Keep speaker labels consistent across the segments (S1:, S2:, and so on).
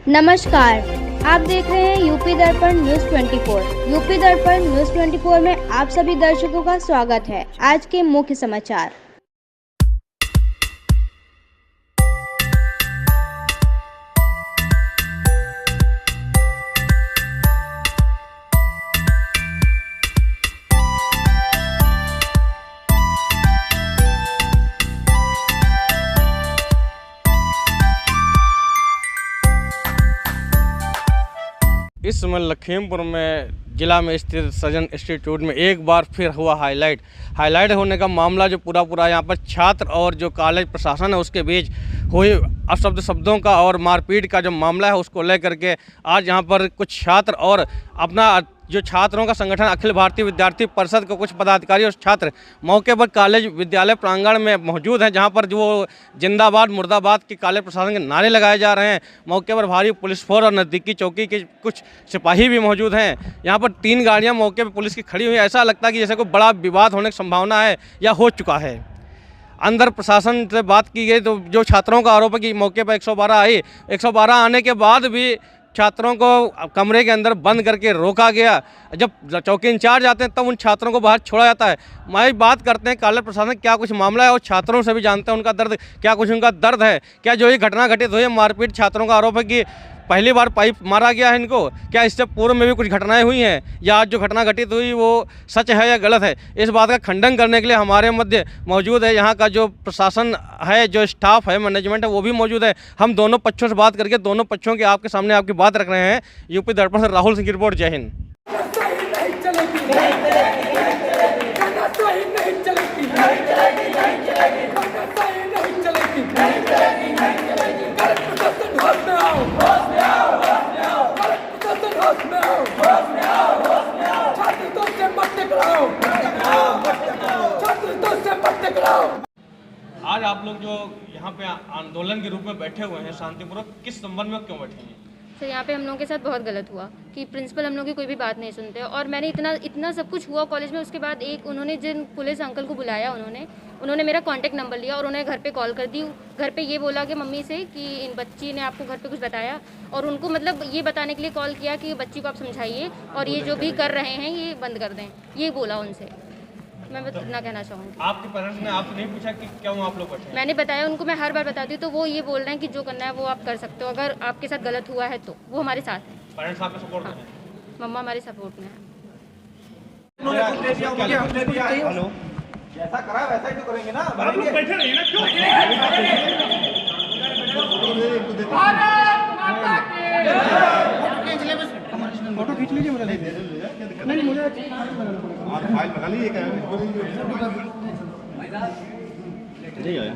S1: नमस्कार, आप देख रहे हैं यूपी दर्पण न्यूज 24। यूपी दर्पण न्यूज 24 में आप सभी दर्शकों का स्वागत है। आज के मुख्य समाचार।
S2: इस समय लखीमपुर में जिला में स्थित सजन इंस्टीट्यूट में एक बार फिर हुआ हाईलाइट होने का मामला जो पूरा यहाँ पर छात्र और जो कॉलेज प्रशासन है उसके बीच हुई शब्दों का और मारपीट का जो मामला है उसको लेकर के आज यहाँ पर कुछ छात्र और अपना जो छात्रों का संगठन अखिल भारतीय विद्यार्थी परिषद के कुछ पदाधिकारी और छात्र मौके पर कॉलेज विद्यालय प्रांगण में मौजूद हैं, जहां पर जो जिंदाबाद मुर्दाबाद के कॉलेज प्रशासन के नारे लगाए जा रहे हैं। मौके पर भारी पुलिस फोर्स और नज़दीकी चौकी के कुछ सिपाही भी मौजूद हैं। यहां पर 3 गाड़ियां मौके पर पुलिस की खड़ी हुई। ऐसा लगता है कि जैसे कोई बड़ा विवाद होने की संभावना है या हो चुका है। अंदर प्रशासन से बात की गई तो जो छात्रों का आरोप है कि मौके पर 112 आई, 112 आने के बाद भी छात्रों को कमरे के अंदर बंद करके रोका गया। जब चौकी इंचार्ज आते हैं तब उन छात्रों को बाहर छोड़ा जाता है। मैं बात करते हैं कॉलेज प्रशासन क्या कुछ मामला है और छात्रों से भी जानते हैं उनका दर्द क्या कुछ उनका दर्द है। क्या जो ये घटना घटित हुई है मारपीट, छात्रों का आरोप है कि पहली बार पाइप मारा गया है इनको, क्या इससे पूर्व में भी कुछ घटनाएं हुई हैं या आज जो घटना घटित हुई वो सच है या गलत है, इस बात का खंडन करने के लिए हमारे मध्य मौजूद है यहाँ का जो प्रशासन है, जो स्टाफ है, मैनेजमेंट है, वो भी मौजूद है। हम दोनों पक्षों से बात करके दोनों पक्षों के आपके सामने आपकी बात रख रहे हैं। यूपी दर्पण से राहुल सिंह की रिपोर्ट। जय हिंद। आज आप लोग जो यहाँ पे आंदोलन के रूप में बैठे हुए हैं शांतिपूर्वक, किस संबंध में क्यों बैठे हैं?
S3: सर यहाँ पे हम लोगों के साथ बहुत गलत हुआ कि प्रिंसिपल हम लोग की कोई भी बात नहीं सुनते और मैंने इतना सब कुछ हुआ कॉलेज में। उसके बाद उन्होंने जिन पुलिस अंकल को बुलाया उन्होंने मेरा कांटेक्ट नंबर लिया और उन्हें घर पे कॉल कर दी। घर पे ये बोला कि मम्मी से कि इन बच्ची ने आपको घर पे कुछ बताया और उनको मतलब ये बताने के लिए कॉल किया कि बच्ची को आप समझाइए और ये जो भी कर रहे हैं ये बंद कर दें, ये बोला उनसे। मैं बस इतना कहना चाहूँगी।
S2: आपके पेरेंट्स ने आपसे नहीं पूछा कि क्यों आप लोग बैठे हैं?
S3: मैंने बताया उनको, मैं हर बार बताती हूँ तो वो ये बोल रहे हैं कि जो करना है वो आप कर सकते हो, अगर आपके साथ गलत हुआ है तो वो हमारे साथ है।
S2: पेरेंट्स आपको सपोर्ट
S3: हाँ, मम्मा हमारे सपोर्ट में है।
S2: हेलो,
S4: जैसा करा वैसा ही तो करेंगे ना।
S5: आप लोग बैठे रहिए ना, क्यों?
S4: फोटो खींच लीजिए मुझे। नहीं मुझे फाइल बना लीजिए। क्या नहीं आया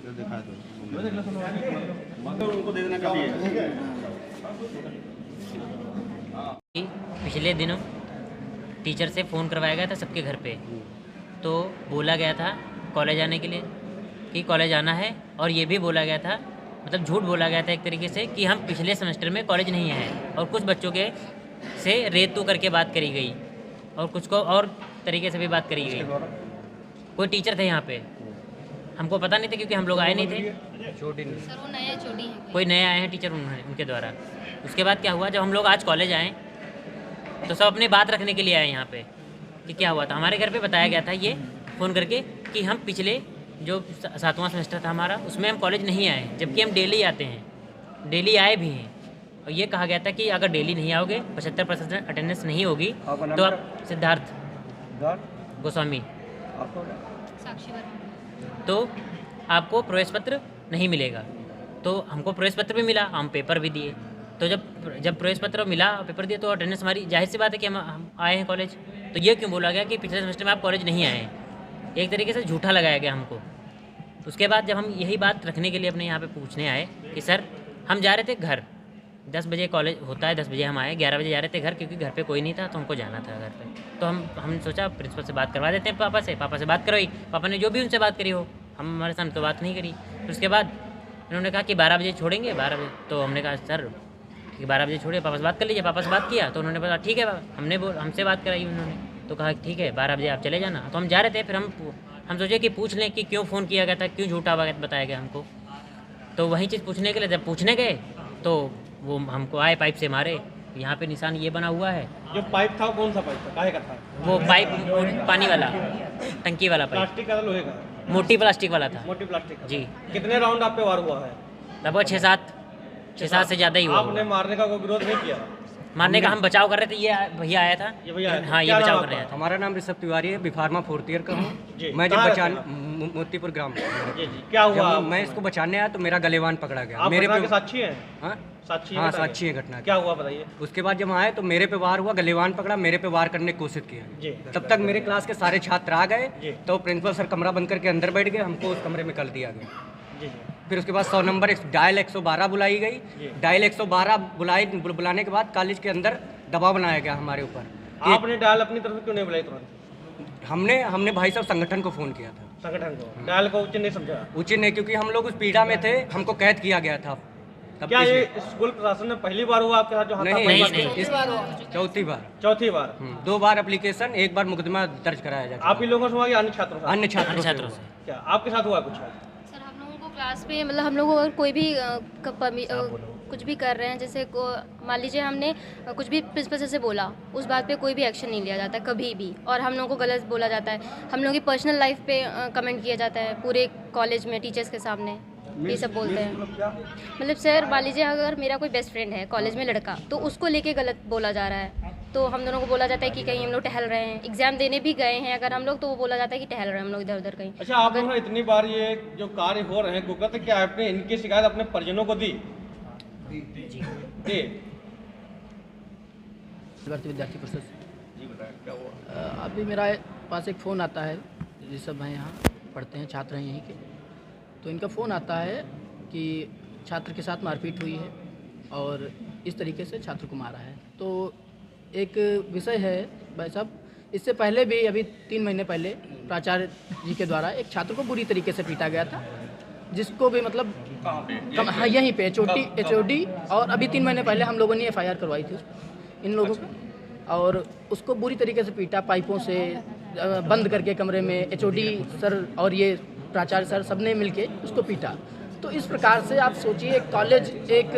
S4: दिखा दो उनको दे देना काफी है।
S6: पिछले दिनों टीचर से फ़ोन करवाया गया था सबके घर पे, तो बोला गया था कॉलेज आने के लिए कि कॉलेज आना है, और ये भी बोला गया था, मतलब झूठ बोला गया था एक तरीके से कि हम पिछले सेमेस्टर में कॉलेज नहीं आए, और कुछ बच्चों के से रेत तू करके बात करी गई और कुछ को और तरीके से भी बात करी गई। कोई टीचर थे यहाँ पे, हमको पता नहीं था क्योंकि हम लोग आए नहीं थे।
S3: सर वो नया छोटी है,
S6: कोई नए आए हैं टीचर उनके द्वारा। उसके बाद क्या हुआ, जब हम लोग आज कॉलेज आए तो सब अपनी बात रखने के लिए आए यहाँ पे कि क्या हुआ था। हमारे घर पे बताया गया था ये फ़ोन करके कि हम पिछले जो 7वां सेमेस्टर था हमारा उसमें हम कॉलेज नहीं आए, जबकि हम डेली आते हैं, डेली आए भी हैं। और ये कहा गया था कि अगर डेली नहीं आओगे, 75% अटेंडेंस नहीं होगी तो आप सिद्धार्थ गोस्वामी तो आपको प्रवेश पत्र नहीं मिलेगा। तो हमको प्रवेश पत्र भी मिला, हम पेपर भी दिए। तो जब प्रवेश पत्र मिला, पेपर दिए, तो अटेंडेंस हमारी, जाहिर सी बात है कि हम आए हैं कॉलेज। तो ये क्यों बोला गया कि पिछले सेमेस्टर में आप कॉलेज नहीं आए हैं? एक तरीके से झूठा लगाया गया हमको। उसके बाद जब हम यही बात रखने के लिए अपने यहाँ पे पूछने आए कि सर हम जा रहे थे घर, 10 बजे कॉलेज होता है, 10 बजे हम आए, 11 बजे जा रहे थे घर क्योंकि घर पे कोई नहीं था तो हमको जाना था घर पे। तो हमने सोचा प्रिंसिपल से बात करवा देते हैं, पापा से बात करवाई। पापा ने जो भी उनसे बात करी हो, हमारे सामने तो बात नहीं करी। फिर उसके बाद उन्होंने कहा कि 12 बजे छोड़ेंगे, 12 बजे। तो हमने कहा सर कि 12 बजे छोड़िए, पापा से बात कर लीजिए। पापा से बात किया तो उन्होंने बोला ठीक है, हमसे बात कराई उन्होंने, तो कहा ठीक है 12 बजे आप चले जाना। तो हम जा रहे थे, फिर हम सोचे कि पूछ लें कि क्यों फ़ोन किया गया था, क्यों झूठा बताया गया हमको। तो वही चीज़ पूछने के लिए जब पूछने गए तो वो हमको आए पाइप से मारे, यहाँ पे निशान ये बना हुआ है।
S2: जो पाइप था कौन सा पाइप था, काहे का था?
S6: वो पाइप पानी वाला, टंकी वाला पाइप,
S2: प्लास्टिक का लोहे का?
S6: मोटी प्लास्टिक वाला था।
S2: मोटी प्लास्टिक का।
S6: जी।
S2: कितने राउंड आप पे वार हुआ है?
S6: लगभग 6-7 से ज़्यादा ही हुआ
S2: आपने मारने का कोई विरोध नहीं किया?
S6: मारने का हम बचाव कर रहे थे, ये भैया आया था।
S2: ये भैया आया था।
S6: हाँ, ये
S2: क्या
S6: बचाव
S2: नाम
S6: कर रहे
S2: आपका?
S6: थे।
S5: हमारा नाम ऋषभ तिवारी है, बिफार्मा 4th ईयर का हूँ।
S2: जी।
S5: मैं जब
S2: कहाँ
S5: बचाने
S2: रहते
S5: मोतीपुर ग्राम
S2: जी जी, क्या हुआ?
S5: जब मैं इसको बचाने आया तो मेरा गलेवान पकड़ा गया।
S2: आप
S5: मेरे
S2: घटना
S5: पे
S2: के साक्षी हैं?
S5: हाँ
S2: साक्षी
S5: हाँ,
S2: बताइए।
S5: साक्षी है घटना
S2: क्या हुआ बताइए?
S5: उसके बाद जब आए तो मेरे पे वार हुआ, गलेवान पकड़ा, मेरे पे वार करने की कोशिश
S2: जी।
S5: किया। तब तक मेरे क्लास के सारे छात्र आ
S2: जी।
S5: गए तो प्रिंसिपल सर कमरा बंद करके अंदर बैठ गए, हमको उस कमरे में कर दिया गया।
S2: जी जी।
S5: फिर उसके बाद 100 नंबर डायल 112 बुलाई गई।
S2: जी।
S5: डायल 112 बुलाने के बाद कॉलेज के अंदर दबाव बनाया गया हमारे ऊपर कि
S2: आपने डायल अपनी तरफ से क्यों नहीं बुलाई तुरंत?
S5: हमने भाई साहब संगठन को फ़ोन किया था।
S2: संगठन को डायल को उचित नहीं समझा?
S5: उचित नहीं, क्योंकि हम लोग उस पीड़ा में थे, हमको कैद किया गया था। तब
S2: क्या
S5: इसलिए-
S2: ये स्कूल प्रशासन में पहली बार हुआ आपके साथ जो
S5: नहीं
S2: हाथापाई
S5: नहीं,
S2: हुआ?
S5: चौथी बार।
S2: चौथी बार?
S5: 2 बार एप्लीकेशन, 1 बार मुकदमा दर्ज कराया जाता
S2: आप ही लोगों से हुआ या अन्य छात्रों से?
S5: अन्य छात्रों
S6: अन्य
S5: से
S6: छात्रों
S5: हुआ।
S6: से।
S2: क्या आपके साथ हुआ कुछ?
S3: सर हम लोगों को क्लास पे मतलब हम लोग अगर कोई भी कुछ भी कर रहे हैं, जैसे मान लीजिए हमने कुछ भी प्रिंसिपल सर से बोला, उस बात पे कोई भी एक्शन नहीं लिया जाता कभी भी, और हम लोगों को गलत बोला जाता है, हम लोगों की पर्सनल लाइफ पे कमेंट किया जाता है पूरे कॉलेज में टीचर्स के सामने, ये सब बोलते हैं। मतलब सर मान लीजिए अगर मेरा कोई बेस्ट फ्रेंड है कॉलेज में लड़का, तो उसको लेके गलत बोला जा रहा है, तो हम दोनों को बोला जाता है कि कहीं हम लोग टहल रहे हैं, एग्जाम देने भी गए हैं अगर हम लोग, तो वो बोला जाता है कि टहल रहे हैं हम लोग इधर उधर कहीं।
S2: अच्छा, आप लोगों ने इतनी बार ये जो कार्य हो रहे हैं कुकत, क्या आपने इनकी शिकायत अपने परिजनों को दी? दी।
S7: विद्यार्थी परिषद से अभी मेरा पास एक फ़ोन आता है, ऋषभ भाई यहाँ पढ़ते हैं, छात्र हैं यहीं के, तो इनका फ़ोन आता है कि छात्र के साथ मारपीट हुई है और इस तरीके से छात्र को मारा है। तो एक विषय है भाई साहब, इससे पहले भी अभी 3 महीने पहले प्राचार्य जी के द्वारा एक छात्र को बुरी तरीके से पीटा गया था, जिसको भी मतलब हाँ यहीं पे HOD, और अभी 3 महीने पहले हम लोगों ने FIR करवाई थी इन लोगों को, और उसको बुरी तरीके से पीटा, पाइपों से बंद करके कमरे में HOD सर और ये प्राचार्य सर सबने मिलके उसको पीटा। तो इस प्रकार से आप सोचिए एक कॉलेज, एक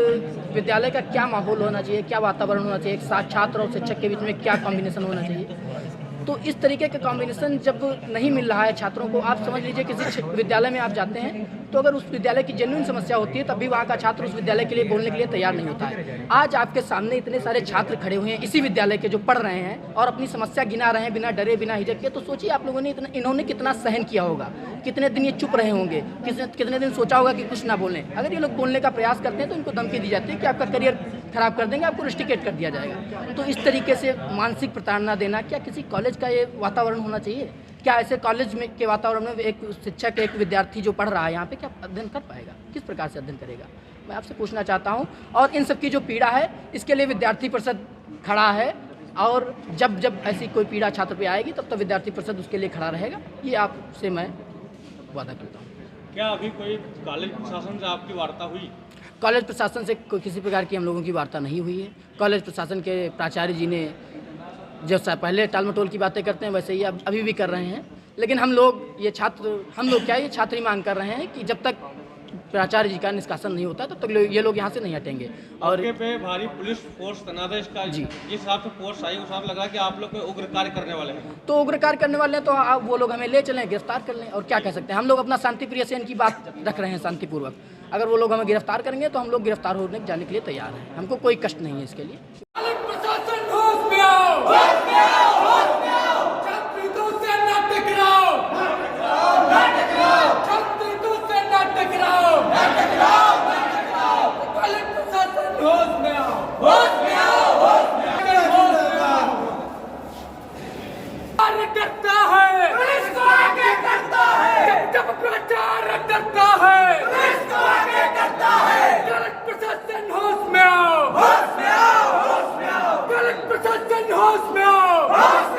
S7: विद्यालय का क्या माहौल होना चाहिए, क्या वातावरण होना चाहिए, एक छात्र और शिक्षक के बीच में क्या कॉम्बिनेशन होना चाहिए। तो इस तरीके का कॉम्बिनेशन जब नहीं मिल रहा है छात्रों को, आप समझ लीजिए किसी विद्यालय में आप जाते हैं तो अगर उस विद्यालय की जेन्युइन समस्या होती है तब भी वहाँ का छात्र उस विद्यालय के लिए बोलने के लिए तैयार नहीं होता है। आज आपके सामने इतने सारे छात्र खड़े हुए हैं इसी विद्यालय के जो पढ़ रहे हैं और अपनी समस्या गिना रहे हैं बिना डरे बिना हिचक के, तो सोचिए आप लोगों ने इन्होंने कितना सहन किया होगा, कितने दिन ये चुप रहे होंगे, कितने दिन सोचा होगा कि कुछ ना बोलें। अगर ये लोग बोलने का प्रयास करते हैं तो इनको धमकी दी जाती है कि आपका करियर खराब कर देंगे, आपको रिस्ट्रिकेट कर दिया जाएगा। तो इस तरीके से मानसिक प्रताड़ना देना क्या किसी कॉलेज का ये वातावरण होना चाहिए? क्या ऐसे कॉलेज में के वातावरण में एक शिक्षक, एक विद्यार्थी जो पढ़ रहा है यहाँ पे क्या अध्ययन कर पाएगा? किस प्रकार से अध्ययन करेगा? मैं आपसे पूछना चाहता हूँ। और इन सब की जो पीड़ा है इसके लिए विद्यार्थी परिषद खड़ा है, और जब जब ऐसी कोई पीड़ा छात्र पे आएगी तब तो विद्यार्थी परिषद उसके लिए खड़ा रहेगा, ये आपसे मैं वादा करता हूँ।
S2: क्या अभी कोई कॉलेज प्रशासन से आपकी वार्ता हुई?
S7: कॉलेज प्रशासन से कोई किसी प्रकार की हम लोगों की वार्ता नहीं हुई है। कॉलेज प्रशासन के प्राचार्य जी ने जैसा पहले टाल मटोल की बातें करते हैं वैसे ही अभी भी कर रहे हैं, लेकिन हम लोग ये छात्र ही मांग कर रहे हैं कि जब तक प्राचार्य जी का निष्कासन नहीं होता तब तक ये लोग यहाँ से नहीं हटेंगे। और
S2: आपके पे भारी पुलिस फोर्स तैनात है, इसका
S7: जी।
S2: जिस हिसाब से फोर्स आई उस हिसाब लग रहा है कि आप लोग कोई उग्र कार्य करने वाले हैं।
S7: तो उग्र कार्य करने वाले हैं तो आप वो लोग हमें ले चलें, गिरफ्तार कर लें, और क्या कह सकते हैं। हम लोग अपना शांतिप्रिय सेन की बात रख रहे हैं शांतिपूर्वक। अगर वो लोग हमें गिरफ्तार करेंगे तो हम लोग गिरफ्तार होने जाने के लिए तैयार हैं, हमको कोई कष्ट नहीं है इसके लिए।
S8: डरता है, इसको आगे करता है, जब प्रचार डरता है, इसको आगे करता है। गलत प्रशासन होश में आओ, होश में आओ, होश में आओ, गलत प्रशासन होश में आओ, होश में आओ।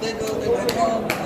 S9: देखो